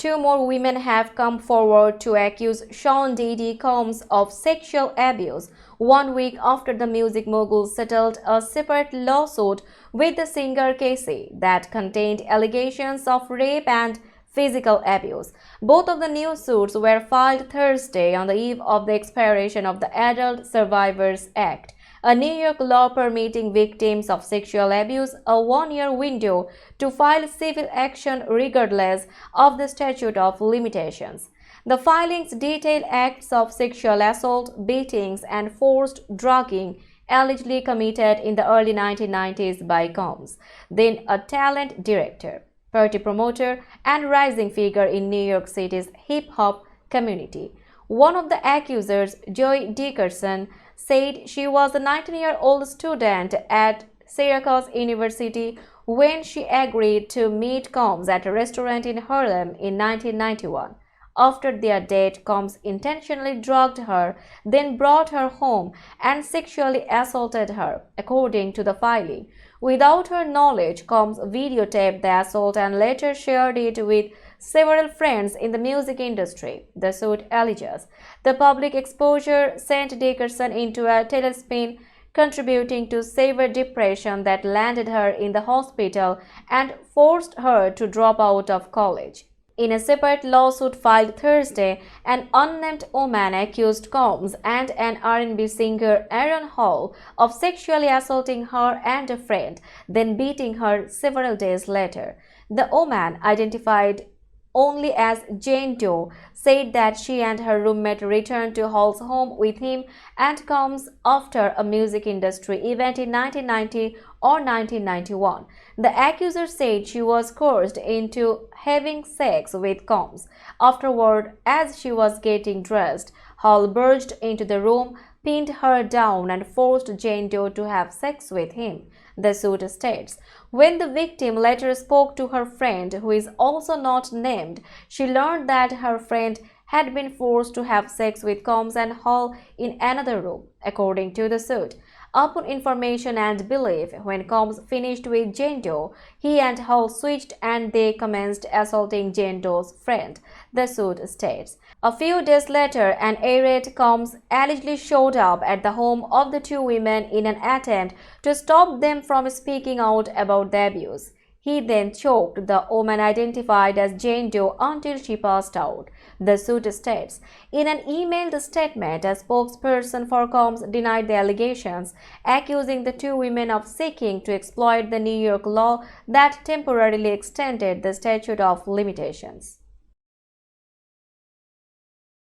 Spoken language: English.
Two more women have come forward to accuse Diddy Combs of sexual abuse 1 week after the music mogul settled a separate lawsuit with the singer Casey that contained allegations of rape and physical abuse. Both of the new suits were filed Thursday on the eve of the expiration of the Adult Survivors Act, a New York law permitting victims of sexual abuse a 1-year window to file civil action regardless of the statute of limitations. The filings detail acts of sexual assault, beatings, and forced drugging allegedly committed in the early 1990s by Combs, then a talent director, party promoter, and rising figure in New York City's hip-hop community. One of the accusers, Joy Dickerson, said she was a 19-year-old student at Syracuse University when she agreed to meet Combs at a restaurant in Harlem in 1991. After their date, Combs intentionally drugged her, then brought her home and sexually assaulted her, according to the filing. Without her knowledge, Combs videotaped the assault and later shared it with several friends in the music industry, the suit alleges. The public exposure sent Dickerson into a tailspin, contributing to severe depression that landed her in the hospital and forced her to drop out of college. In a separate lawsuit filed Thursday, an unnamed woman accused Combs and an R&B singer Aaron Hall of sexually assaulting her and a friend, then beating her several days later. The woman, identified only as Jane Doe, said that she and her roommate returned to Hall's home with him and Combs after a music industry event in 1990 or 1991. The accuser said she was coerced into having sex with Combs. Afterward, as she was getting dressed, Hall barged into the room, pinned her down, and forced Jane Doe to have sex with him, the suit states. When the victim later spoke to her friend, who is also not named, she learned that her friend had been forced to have sex with Combs and Hall in another room, according to the suit. Upon information and belief, when Combs finished with Jane Doe, he and Hall switched and they commenced assaulting Jane Doe's friend, the suit states. A few days later, an irate Combs allegedly showed up at the home of the two women in an attempt to stop them from speaking out about the abuse. He then choked the woman identified as Jane Doe until she passed out, the suit states. In an emailed statement, a spokesperson for Combs denied the allegations, accusing the two women of seeking to exploit the New York law that temporarily extended the statute of limitations.